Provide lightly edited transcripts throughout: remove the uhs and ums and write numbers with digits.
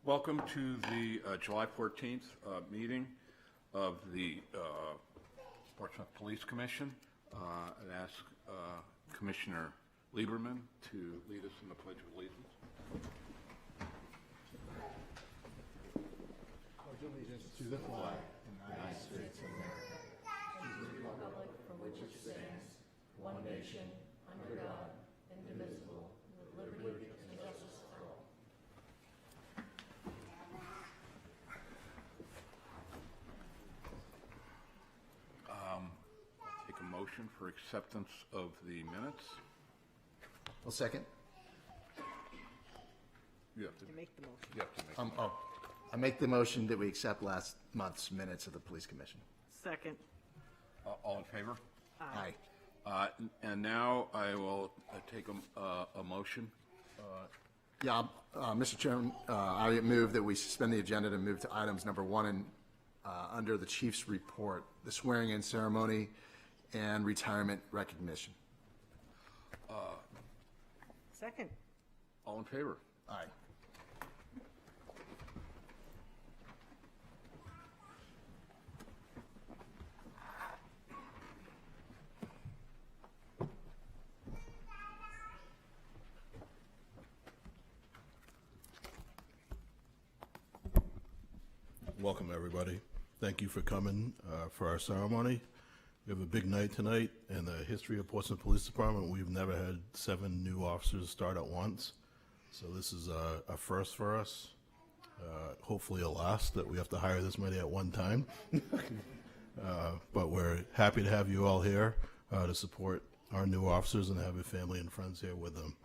Welcome to the July 14th meeting of the Portsmouth Police Commission. I'd ask Commissioner Lieberman to lead us in the Pledge of Allegiance. Pledge allegiance to the flag of the United States of America, to the republic for which it stands, one nation, under God, indivisible, with liberty and justice for all. Take a motion for acceptance of the minutes. I'll second. You have to Make the motion. You have to make I make the motion that we accept last month's minutes of the police commission. Second. all in favor? Aye. And now I will take a motion. Yeah, Mr. Chairman, I move that we suspend the agenda to move to items number 1 and under the chief's report, the swearing-in ceremony and retirement recognition. Second. All in favor? Aye. Welcome, everybody. Thank you for coming for our ceremony. We have a big night tonight. In the history of Portsmouth Police Department, we've never had 7 new officers start at once. So this is a first for us. Hopefully a last that we have to hire this many at one time. But we're happy to have you all here to support our new officers and have your family and friends here with them.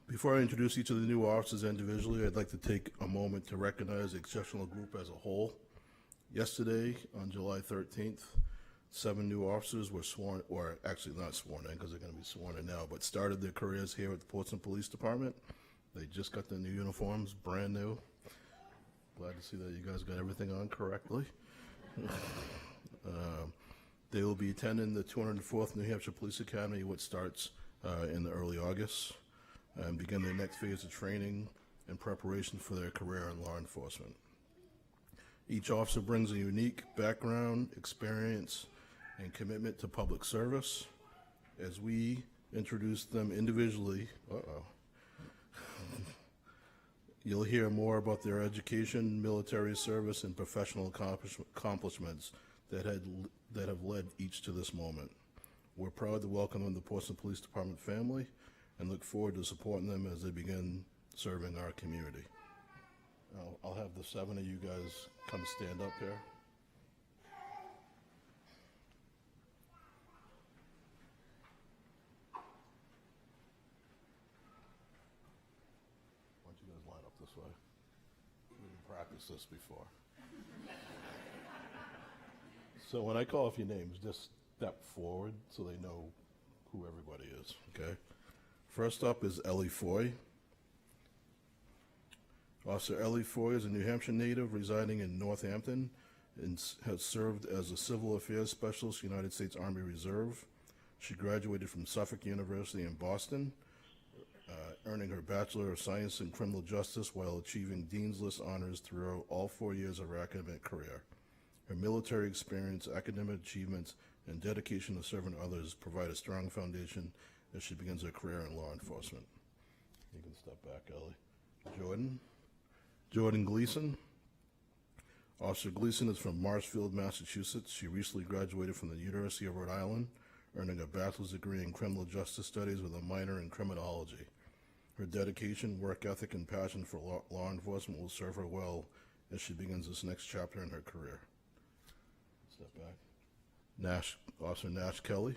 Before I introduce each of the new officers individually, I'd like to take a moment to recognize the exceptional group as a whole. Yesterday, on July 13th, 7 new officers were sworn, or actually not sworn in because they're going to be sworn in now, but started their careers here at the Portsmouth Police Department. They just got their new uniforms, brand new. Glad to see that you guys got everything on correctly. They will be attending the 204th New Hampshire Police Academy, which starts in the early August, and begin their next phase of training and preparation for their career in law enforcement. Each officer brings a unique background, experience, and commitment to public service. As we introduce them individually, you'll hear more about their education, military service, and professional accomplishments that have led each to this moment. We're proud to welcome them to the Portsmouth Police Department family and look forward to supporting them as they begin serving our community. I'll have the 7 of you guys come stand up here. Why don't you guys line up this way? We didn't practice this before. So when I call off your names, just step forward so they know who everybody is, okay? First up is Ellie Foy. Officer Ellie Foy is a New Hampshire native residing in Northampton and has served as a Civil Affairs Specialist, United States Army Reserve. She graduated from Suffolk University in Boston, earning her Bachelor of Science in Criminal Justice while achieving Dean's List honors throughout all 4 years of her academic career. Her military experience, academic achievements, and dedication to serving others provide a strong foundation as she begins her career in law enforcement. You can step back, Ellie. Jordan Gleason. Officer Gleason is from Marshfield, Massachusetts. She recently graduated from the University of Rhode Island, earning a bachelor's degree in criminal justice studies with a minor in criminology. Her dedication, work ethic, and passion for law enforcement will serve her well as she begins this next chapter in her career. Step back. Officer Nash Kelly.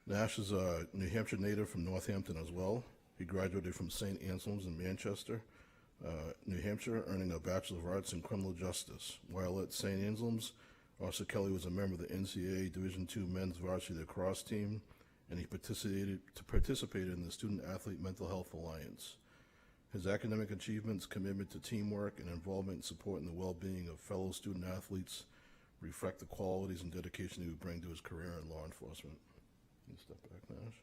Nash is a New Hampshire native from Northampton as well. He graduated from St. Anselm's in Manchester, New Hampshire, earning a Bachelor of Arts in Criminal Justice. While at St. Anselm's, Officer Kelly was a member of the NCAA Division II Men's Varsity Lacrosse team, and he participated in the Student Athlete Mental Health Alliance. His academic achievements, commitment to teamwork, and involvement in supporting the well-being of fellow student athletes reflect the qualities and dedication he would bring to his career in law enforcement. You step back, Nash.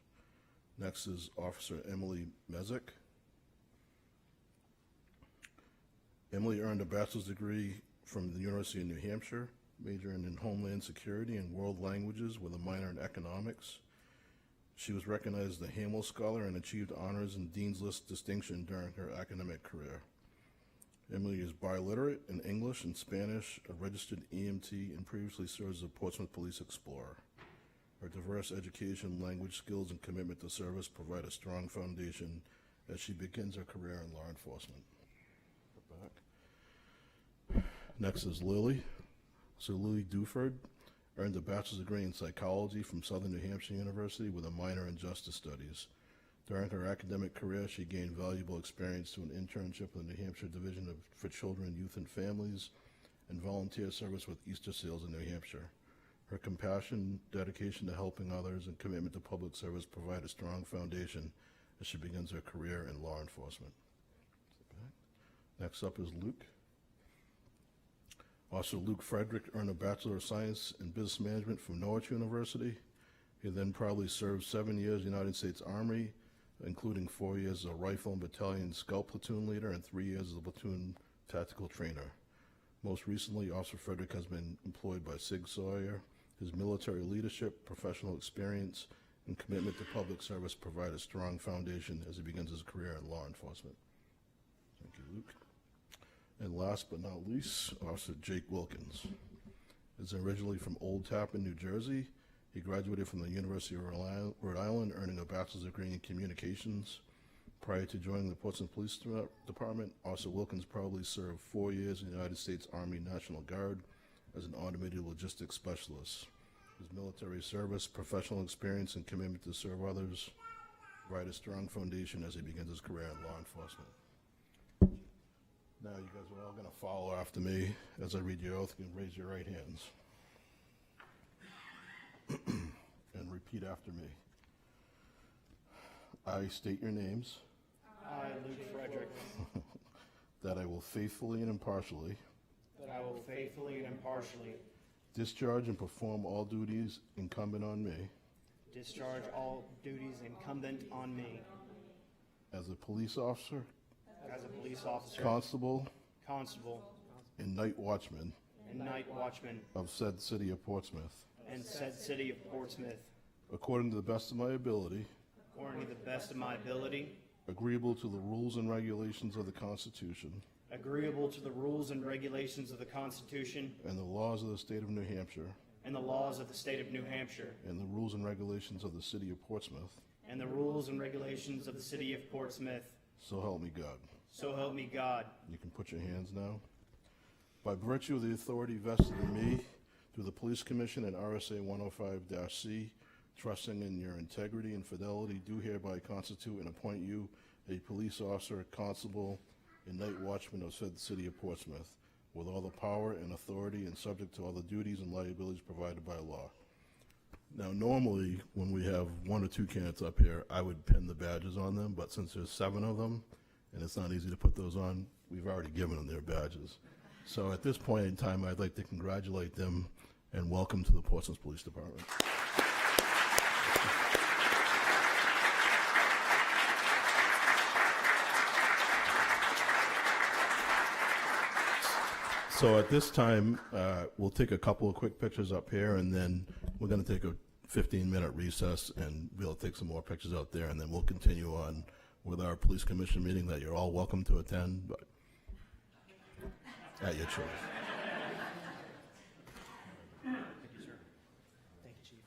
Next is Officer Emily Mezek. Emily earned a bachelor's degree from the University of New Hampshire, majoring in Homeland Security and World Languages with a minor in Economics. She was recognized as a Hamel Scholar and achieved honors and Dean's List distinction during her academic career. Emily is biliterate in English and Spanish, a registered EMT, and previously served as a Portsmouth Police Explorer. Her diverse education, language skills, and commitment to service provide a strong foundation as she begins her career in law enforcement. Back. Next is Lily. So Lily Duford earned a bachelor's degree in psychology from Southern New Hampshire University with a minor in justice studies. During her academic career, she gained valuable experience through an internship with the New Hampshire Division for Children, Youth, and Families, and volunteer service with Easter Seals in New Hampshire. Her compassion, dedication to helping others, and commitment to public service provide a strong foundation as she begins her career in law enforcement. Next up is Luke. Also, Luke Frederick earned a Bachelor of Science in Business Management from Norwich University. He then proudly served 7 years in the United States Army, including 4 years as a rifle and battalion scout platoon leader and 3 years as a platoon tactical trainer. Most recently, Officer Frederick has been employed by Sig Sauer. His military leadership, professional experience, and commitment to public service provide a strong foundation as he begins his career in law enforcement. Thank you, Luke. And last but not least, Officer Jake Wilkins is originally from Old Tappan, New Jersey. He graduated from the University of Rhode Island, earning a bachelor's degree in communications. Prior to joining the Portsmouth Police Department, Officer Wilkins probably served 4 years in the United States Army National Guard as an automated logistics specialist. His military service, professional experience, and commitment to serve others provide a strong foundation as he begins his career in law enforcement. Now you guys are all going to follow after me as I read your oath. You can raise your right hands and repeat after me. I state your names. I, Luke Frederick, That I will faithfully and impartially that I will faithfully and impartially discharge and perform all duties incumbent on me discharge all duties incumbent on me as a police officer, as a police officer, constable, constable, and night watchman and night watchman of said city of Portsmouth, in said city of Portsmouth, according to the best of my ability, according to the best of my ability, agreeable to the rules and regulations of the Constitution agreeable to the rules and regulations of the Constitution and the laws of the state of New Hampshire and the laws of the state of New Hampshire and the rules and regulations of the city of Portsmouth, and the rules and regulations of the city of Portsmouth. so help me God. So help me God. You can put your hands now. By virtue of the authority vested in me through the Police Commission and RSA 105-C, trusting in your integrity and fidelity, do hereby constitute and appoint you a police officer, constable, and night watchman of said city of Portsmouth, with all the power and authority and subject to all the duties and liabilities provided by law. Now, normally, when we have 1 or 2 candidates up here, I would pin the badges on them, but since there's 7 of them, and it's not easy to put those on, we've already given them their badges. So at this point in time, I'd like to congratulate them and welcome to the Portsmouth Police Department. So at this time, we'll take a couple of quick pictures up here, and then we're going to take a 15-minute recess, and we'll take some more pictures out there, and then we'll continue on with our police commission meeting that you're all welcome to attend, but at your choice. Thank you, sir. Thank you, Chief.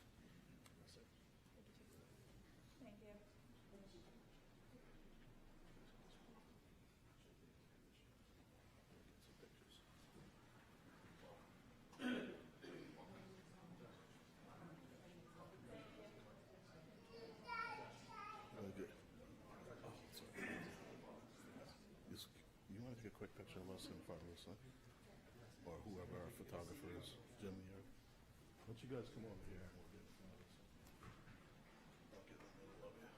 You want to take a quick picture of us in front of us, huh? Or whoever our photographer is, Jimmy, or, why don't you guys come over here and we'll get in front of us. I'll get in the middle of you.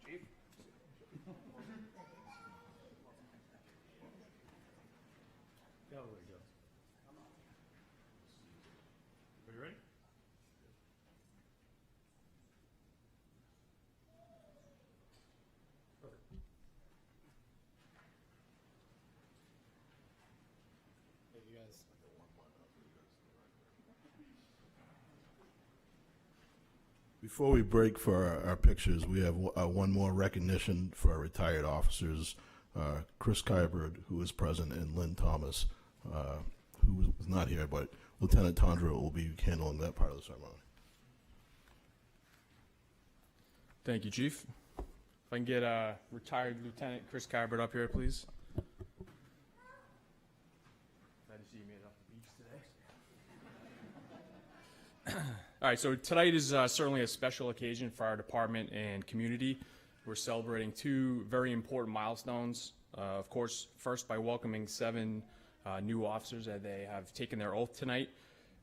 Chief? Before we break for our pictures, we have one more recognition for our retired officers, Chris Kyberd, who is present, and Lynn Thomas, who was not here, but Lieutenant Tondra will be handling that part of the ceremony. Thank you, Chief. If I can get retired Lieutenant Chris Kyberd up here, please. Glad to see you made it off the beach today. All right, so tonight is certainly a special occasion for our department and community. We're celebrating two very important milestones. Of course, first by welcoming 7 new officers that they have taken their oath tonight,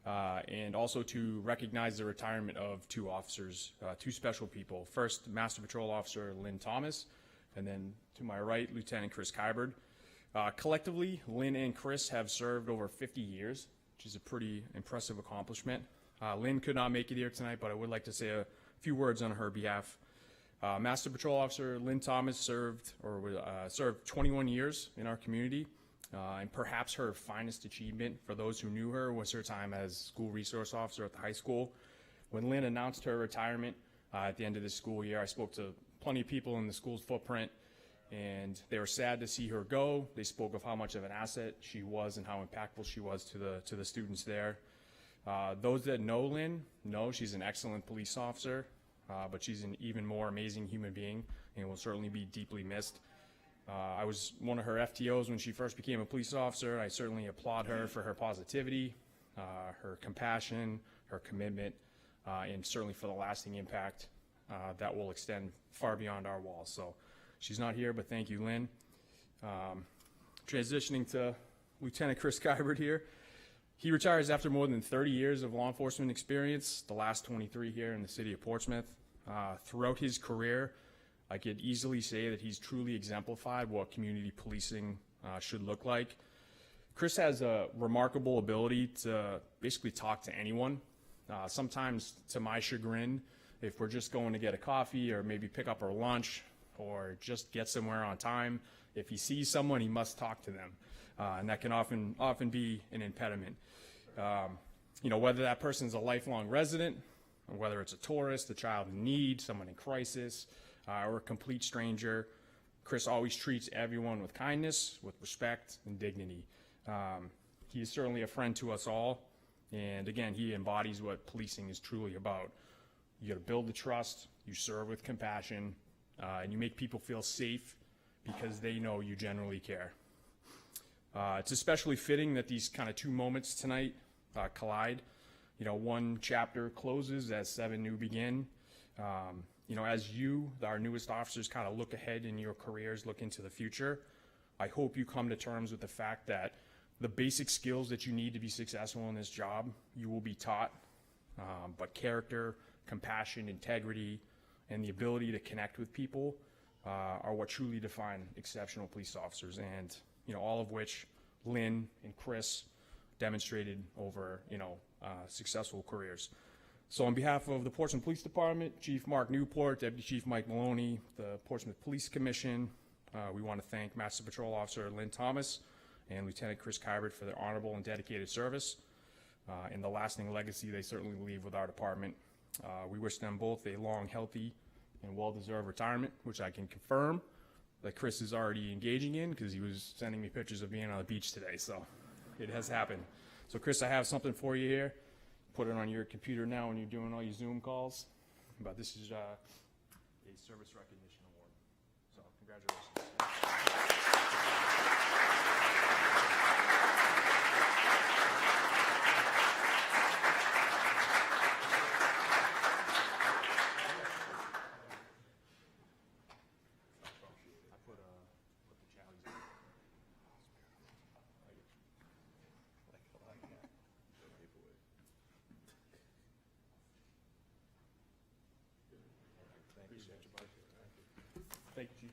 and also to recognize the retirement of 2 officers, 2 special people. First, Master Patrol Officer Lynn Thomas, and then to my right, Lieutenant Chris Kyberd. Collectively, Lynn and Chris have served over 50 years, which is a pretty impressive accomplishment. Lynn could not make it here tonight, but I would like to say a few words on her behalf. Master Patrol Officer Lynn Thomas served 21 years in our community, and perhaps her finest achievement for those who knew her was her time as school resource officer at the high school. When Lynn announced her retirement at the end of the school year, I spoke to plenty of people in the school's footprint, and they were sad to see her go. They spoke of how much of an asset she was and how impactful she was to the students there. Those that know Lynn know she's an excellent police officer, but she's an even more amazing human being and will certainly be deeply missed. I was one of her FTOs when she first became a police officer. I certainly applaud her for her positivity, her compassion, her commitment, and certainly for the lasting impact that will extend far beyond our walls. So she's not here, but thank you, Lynn. Transitioning to Lieutenant Chris Kyberd here. He retires after more than 30 years of law enforcement experience, the last 23 here in the city of Portsmouth. Throughout his career, I could easily say that he's truly exemplified what community policing should look like. Chris has a remarkable ability to basically talk to anyone. Sometimes, to my chagrin, if we're just going to get a coffee or maybe pick up our lunch or just get somewhere on time, if he sees someone, he must talk to them. And that can often be an impediment. Whether that person's a lifelong resident, or whether it's a tourist, a child in need, someone in crisis, or a complete stranger, Chris always treats everyone with kindness, with respect, and dignity. He is certainly a friend to us all, and again, he embodies what policing is truly about. You got to build the trust, you serve with compassion, and you make people feel safe because they know you genuinely care. It's especially fitting that these kind of 2 moments tonight collide. One chapter closes as 7 new begin. As you, our newest officers, kind of look ahead in your careers, look into the future, I hope you come to terms with the fact that the basic skills that you need to be successful in this job, you will be taught, but character, compassion, integrity, and the ability to connect with people are what truly define exceptional police officers, and all of which Lynn and Chris demonstrated over successful careers. So on behalf of the Portsmouth Police Department, Chief Mark Newport, Deputy Chief Mike Maloney, the Portsmouth Police Commission, we want to thank Master Patrol Officer Lynn Thomas and Lieutenant Chris Kyberd for their honorable and dedicated service and the lasting legacy they certainly leave with our department. We wish them both a long, healthy, and well-deserved retirement, which I can confirm that Chris is already engaging in because he was sending me pictures of being on the beach today, so it has happened. So Chris, I have something for you here. Put it on your computer now when you're doing all your Zoom calls. But this is a service recognition award. So congratulations. Thank you, Chief.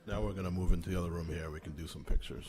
Now we're going to move into the other room here. We can do some pictures.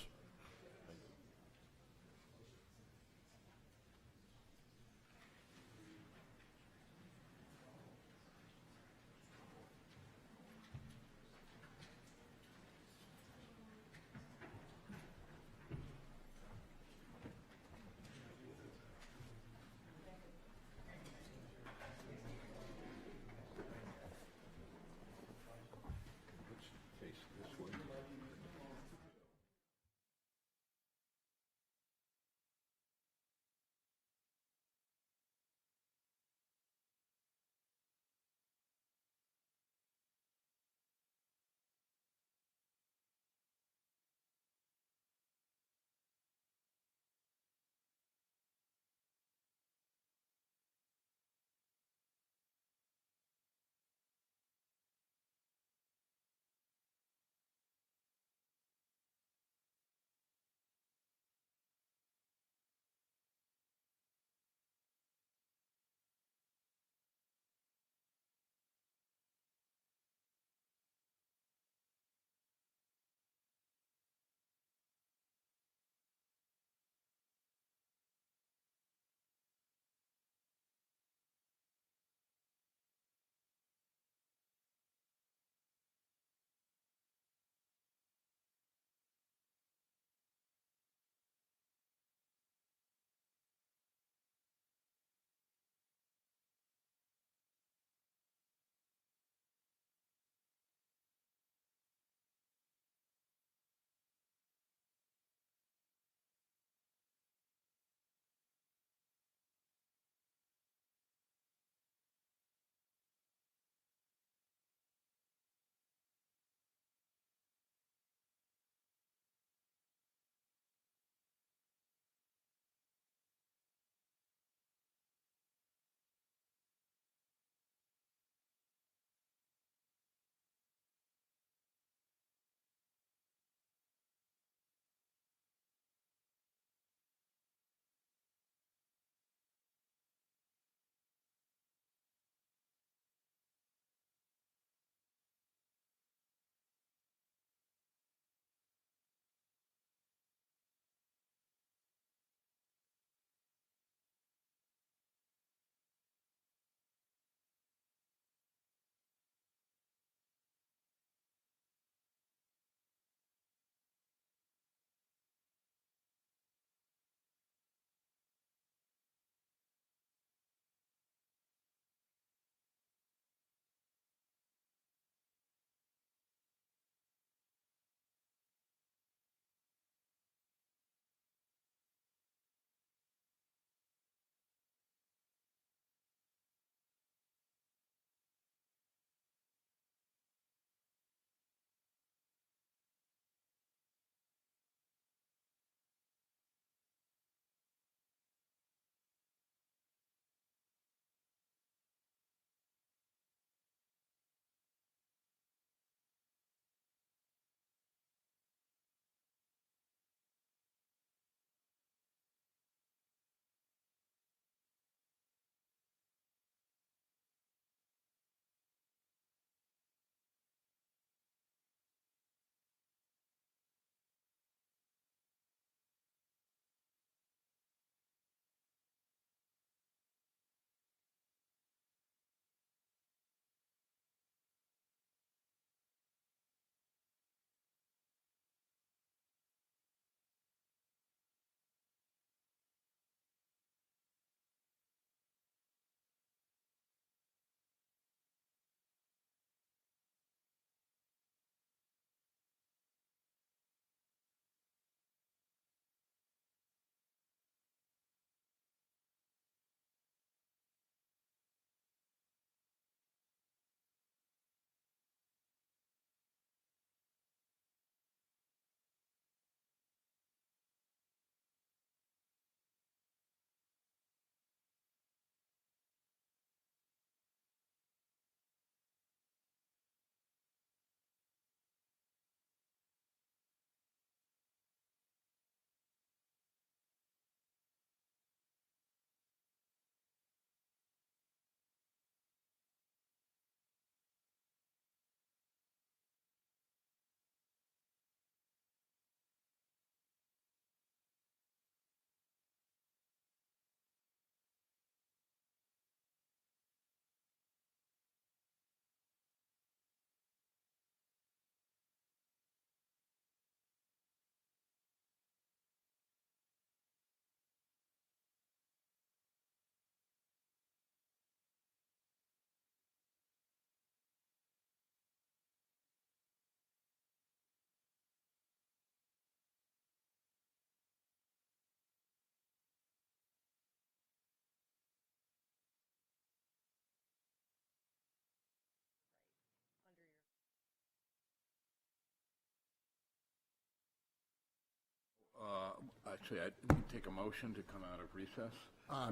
Actually, I take a motion to come out of recess.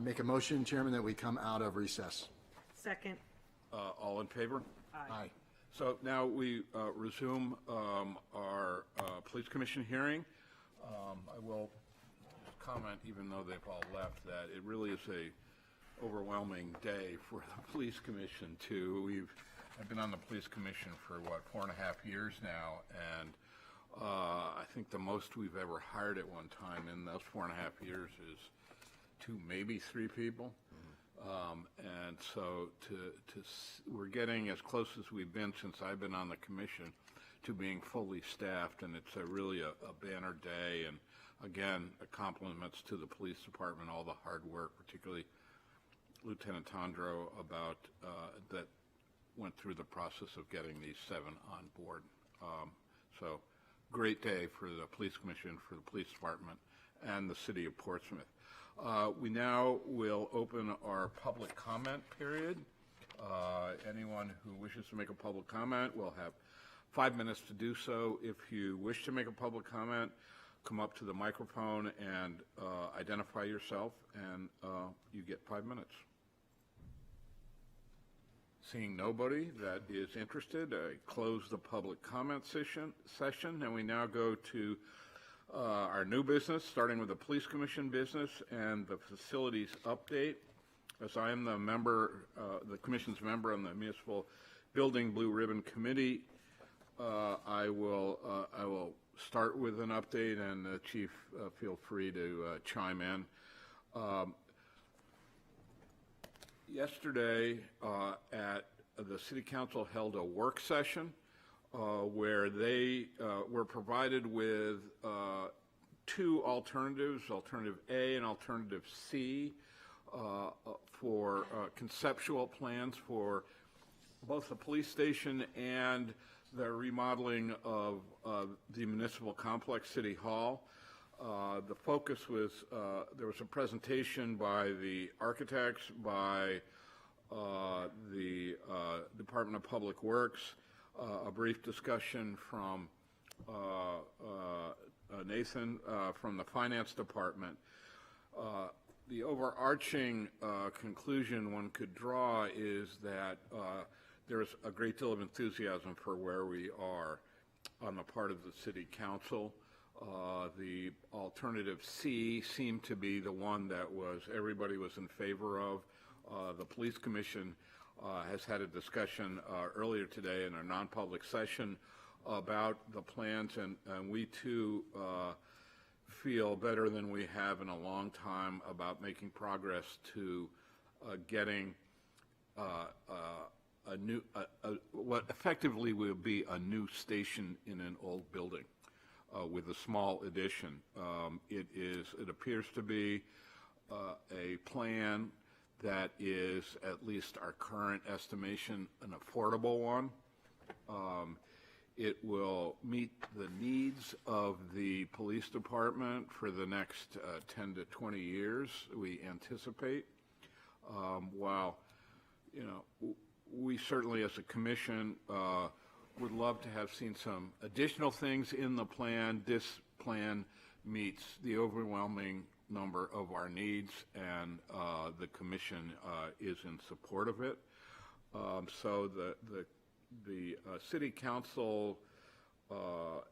Make a motion, Chairman, that we come out of recess. Second. All in favor? Aye. So now we resume our Police Commission hearing. I will comment, even though they've all left, that it really is a overwhelming day for the Police Commission too. I've been on the Police Commission for, 4.5 years now, and I think the most we've ever hired at one time in those 4.5 years is 2, maybe 3 people. And so we're getting as close as we've been since I've been on the commission to being fully staffed, and it's really a banner day. And again, compliments to the police department, all the hard work, particularly Lieutenant Tondro about that went through the process of getting these 7 on board. So great day for the police commission, for the police department, and the city of Portsmouth. We now will open our public comment period. Anyone who wishes to make a public comment will have 5 minutes to do so. If you wish to make a public comment, come up to the microphone and identify yourself, and you get 5 minutes. Seeing nobody that is interested, I close the public comment session, and we now go to our new business, starting with the Police Commission business and the facilities update. As I am the member, the Commission's member on the Municipal Building Blue Ribbon Committee, I will start with an update, and the Chief, feel free to chime in. Yesterday, at the City Council held a work session where they were provided with 2 alternatives, Alternative A and Alternative C, for conceptual plans for both the police station and the remodeling of the municipal complex, City Hall. The focus was, there was a presentation by the architects, by the Department of Public Works, a brief discussion from Nathan from the Finance Department. The overarching conclusion one could draw is that there's a great deal of enthusiasm for where we are on the part of the City Council. The Alternative C seemed to be the one that everybody was in favor of. The Police Commission has had a discussion earlier today in a non-public session about the plans, and we too feel better than we have in a long time about making progress to getting what effectively will be a new station in an old building. With a small addition. It appears to be a plan that is, at least our current estimation, an affordable one. It will meet the needs of the police department for the next 10 to 20 years, we anticipate. While, we certainly as a commission would love to have seen some additional things in the plan. This plan meets the overwhelming number of our needs, and the commission is in support of it. So the City Council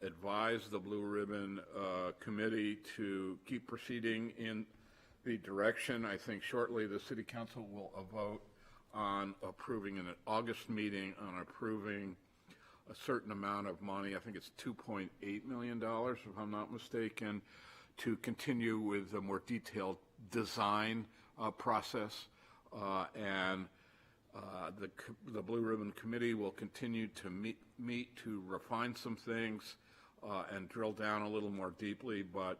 advised the Blue Ribbon Committee to keep proceeding in the direction. I think shortly the City Council will vote on approving in an August meeting on approving a certain amount of money, I think it's $2.8 million, if I'm not mistaken, to continue with the more detailed design process. And the Blue Ribbon Committee will continue to meet to refine some things and drill down a little more deeply, but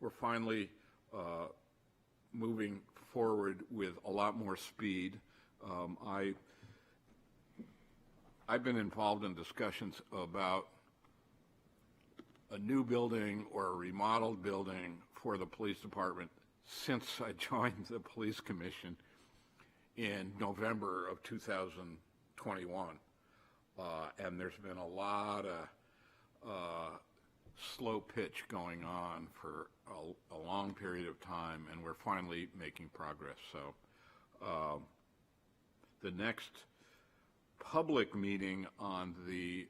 we're finally moving forward with a lot more speed. I've been involved in discussions about a new building or a remodeled building for the police department since I joined the Police Commission in November of 2021. And there's been a lot of slow pitch going on for a long period of time, and we're finally making progress. So the next public meeting on the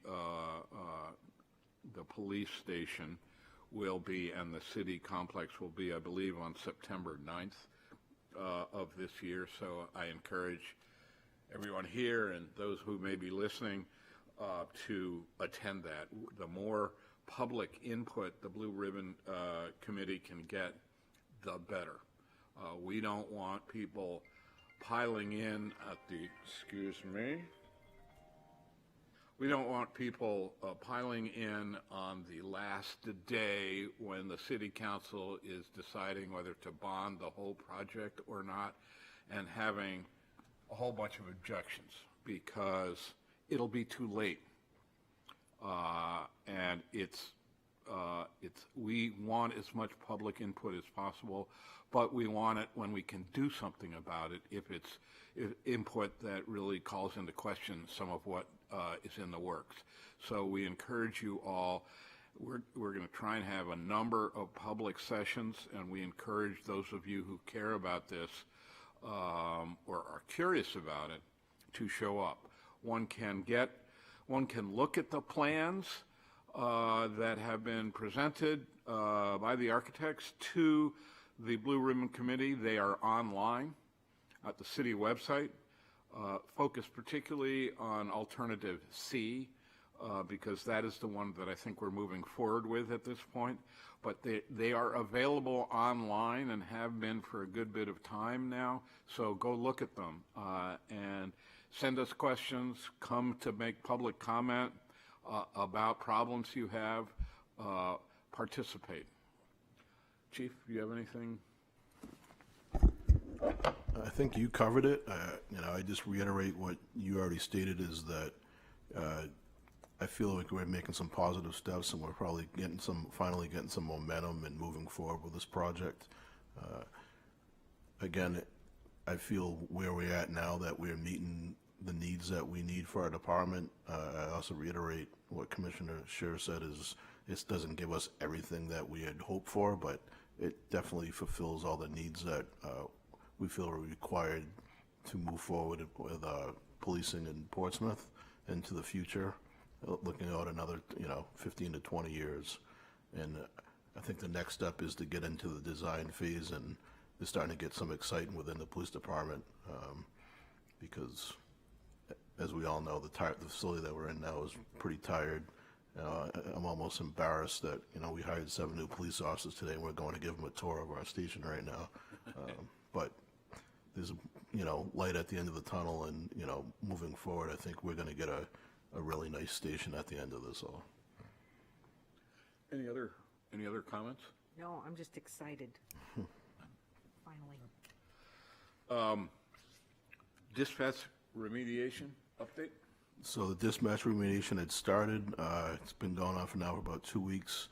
police station will be, and the city complex will be, I believe, on September 9th of this year. So I encourage everyone here and those who may be listening to attend that. The more public input the Blue Ribbon Committee can get, the better. We don't want people piling in at the, excuse me, we don't want people piling in on the last day when the city council is deciding whether to bond the whole project or not, and having a whole bunch of objections, because it'll be too late. And we want as much public input as possible, but we want it when we can do something about it, if input that really calls into question some of what is in the works. So we encourage you all. We're going to try and have a number of public sessions, and we encourage those of you who care about this or are curious about it to show up. One can look at the plans that have been presented by the architects to the Blue Ribbon Committee. They are online at the city website, focused particularly on Alternative C, because that is the one that I think we're moving forward with at this point. But they are available online and have been for a good bit of time now, so go look at them and send us questions, come to make public comment about problems you have, participate. Chief, do you have anything? I think you covered it. I just reiterate what you already stated, is that I feel like we're making some positive steps, and we're probably finally getting some momentum and moving forward with this project. Again, I feel where we're at now, that we're meeting the needs that we need for our department. I also reiterate what Commissioner Scheer said, is it doesn't give us everything that we had hoped for, but it definitely fulfills all the needs that we feel are required to move forward with policing in Portsmouth into the future, looking out another 15 to 20 years. And I think the next step is to get into the design phase, and it's starting to get some excitement within the police department, because as we all know, the facility that we're in now is pretty tired. I'm almost embarrassed that we hired 7 new police officers today, and we're going to give them a tour of our station right now. But there's light at the end of the tunnel, and moving forward, I think we're going to get a really nice station at the end of this all. Any other comments? No, I'm just excited. Finally. Dispatch remediation update? So the dispatch remediation had started. It's been going on for now for about 2 weeks.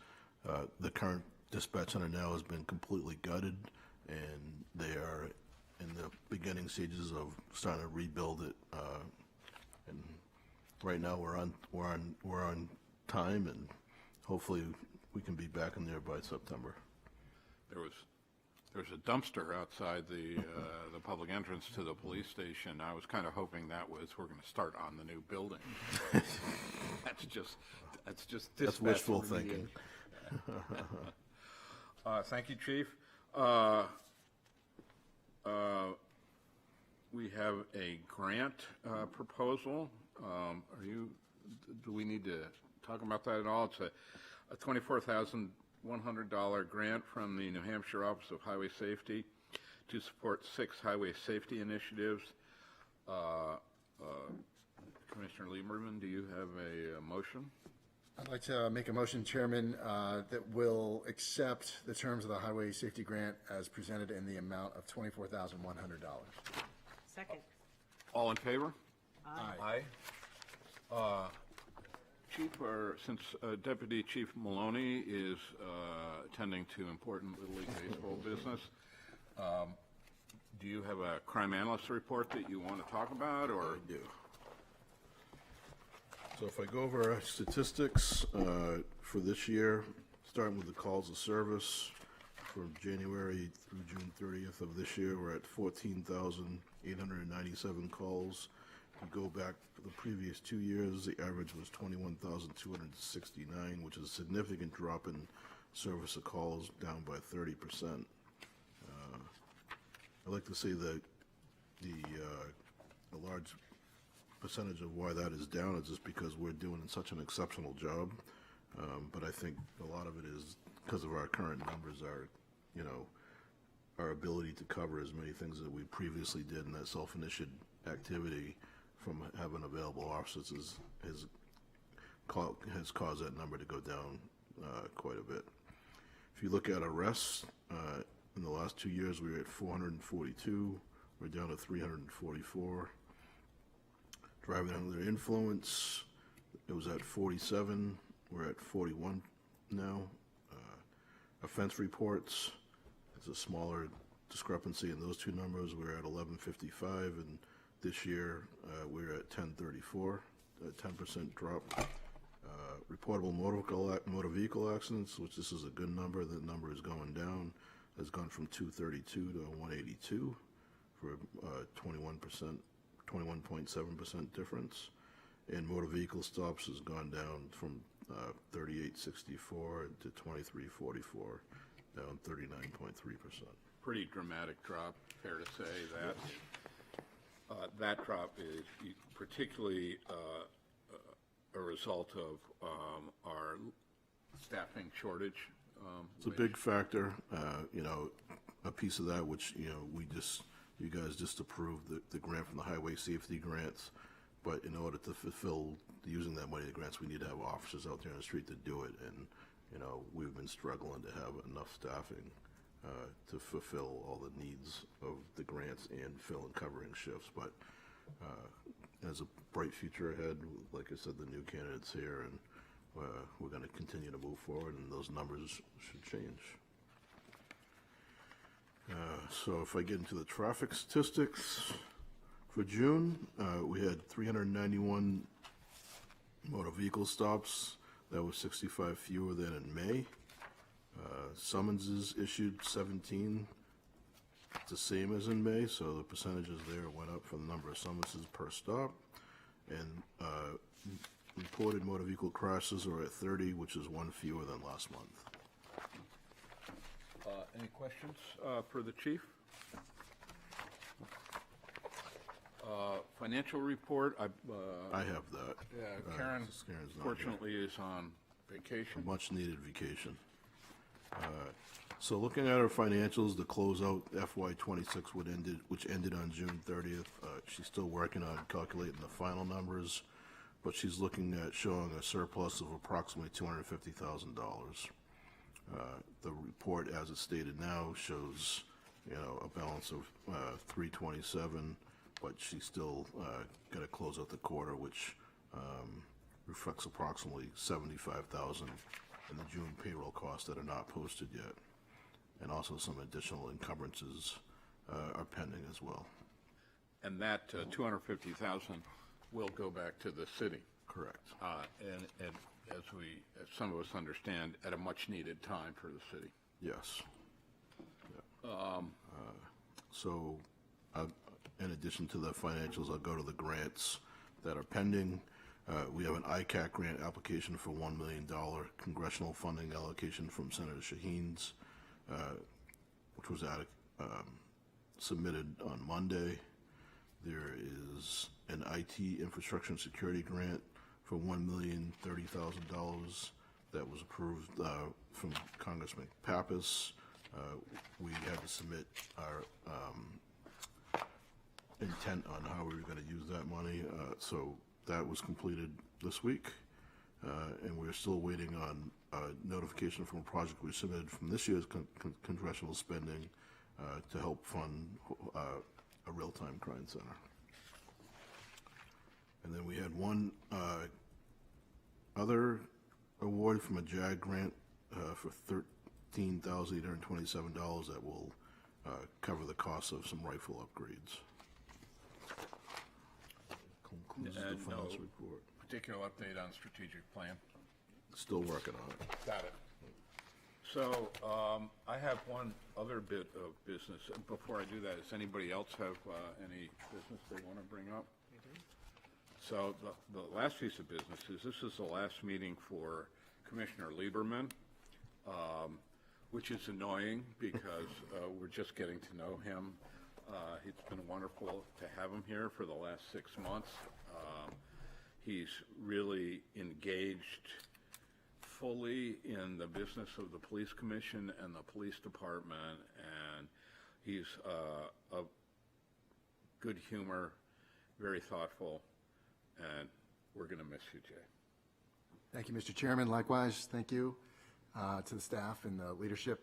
The current dispatch center now has been completely gutted, and they are in the beginning stages of starting to rebuild it. And right now we're on time, and hopefully we can be back in there by September. There was a dumpster outside the public entrance to the police station. I was kind of hoping we're going to start on the new building. That's just That's wishful thinking. Thank you, Chief. We have a grant proposal. Do we need to talk about that at all? It's a $24,100 grant from the New Hampshire Office of Highway Safety to support 6 highway safety initiatives. Commissioner Lieberman, do you have a motion? I'd like to make a motion, Chairman, that will accept the terms of the highway safety grant as presented in the amount of $24,100. Second. All in favor? Aye. Chief, since Deputy Chief Maloney is attending to important Little League baseball business, do you have a crime analyst report that you want to talk about, or? I do. So if I go over our statistics for this year, starting with the calls of service, from January through June 30th of this year, we're at 14,897 calls. If you go back for the previous 2 years, the average was 21,269, which is a significant drop in service of calls, down by 30%. I'd like to say that a large percentage of why that is down is just because we're doing such an exceptional job. But I think a lot of it is because of our current numbers, our ability to cover as many things that we previously did in that self-initiated activity from having available officers has caused that number to go down quite a bit. If you look at arrests, in the last 2 years, we were at 442. We're down to 344. Driving under the influence, it was at 47. We're at 41 now. Offense reports, it's a smaller discrepancy in those two numbers. We're at 1155, and this year we're at 1034, a 10% drop. Reportable motor vehicle accidents, which this is a good number, that number is going down, has gone from 232 to 182 for a 21.7% difference. And motor vehicle stops has gone down from 3864 to 2344, down 39.3%. Pretty dramatic drop, fair to say that. That drop is particularly a result of our staffing shortage. It's a big factor, a piece of that which, you guys just approved the grant from the highway safety grants, but in order to fulfill using that money, the grants, we need to have officers out there on the street to do it, and, we've been struggling to have enough staffing to fulfill all the needs of the grants and fill and covering shifts, but as a bright future ahead, like I said, the new candidates here, and we're going to continue to move forward, and those numbers should change. So if I get into the traffic statistics, for June, we had 391 motor vehicle stops. That was 65 fewer than in May. Summonses issued 17. It's the same as in May, so the percentages there went up for the number of summonses per stop. And reported motor vehicle crashes are at 30, which is one fewer than last month. Any questions for the chief? Financial report, I have that. Karen Karen's not here. fortunately is on vacation. Much needed vacation. So looking at our financials, the closeout FY26 which ended on June 30th, she's still working on calculating the final numbers, but she's looking at showing a surplus of approximately $250,000. The report, as it's stated now, shows a balance of 327, but she's still got to close out the quarter, which reflects approximately $75,000 in the June payroll costs that are not posted yet, and also some additional encumbrances are pending as well. And that $250,000 will go back to the city. Correct. And as some of us understand, at a much-needed time for the city. Yes. Yeah. So, in addition to the financials, I'll go to the grants that are pending. We have an ICAC grant application for $1 million congressional funding allocation from Senator Shaheen's, which was submitted on Monday. There is an IT infrastructure and security grant for $1,030,000 that was approved from Congressman Pappas. We had to submit our intent on how we were going to use that money, so that was completed this week, and we're still waiting on notification from a project we submitted from this year's congressional spending to help fund a real-time crime center. And then we had one other award from a JAG grant for $13,827 that will cover the cost of some rifle upgrades. Concludes the financial report. particular update on strategic plan? Still working on it. Got it. So I have one other bit of business. Before I do that, does anybody else have any business they want to bring up? So the last piece of business is this is the last meeting for Commissioner Lieberman, which is annoying because we're just getting to know him. It's been wonderful to have him here for the last 6 months. He's really engaged fully in the business of the police commission and the police department, and he's of good humor, very thoughtful, and we're going to miss you, Jay. Thank you, Mr. Chairman. Likewise, thank you to the staff and the leadership.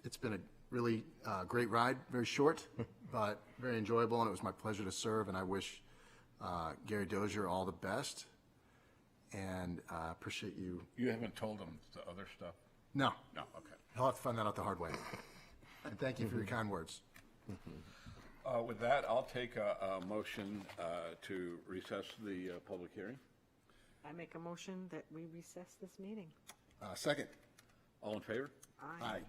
It's been a really great ride, very short, but very enjoyable, and it was my pleasure to serve, and I wish Gary Dozier all the best, and appreciate you. You haven't told him the other stuff? No, No, okay. he'll have to find that out the hard way. And thank you for your kind words. With that, I'll take a motion to recess the public hearing. I make a motion that we recess this meeting. Second. All in favor? Aye. Aye.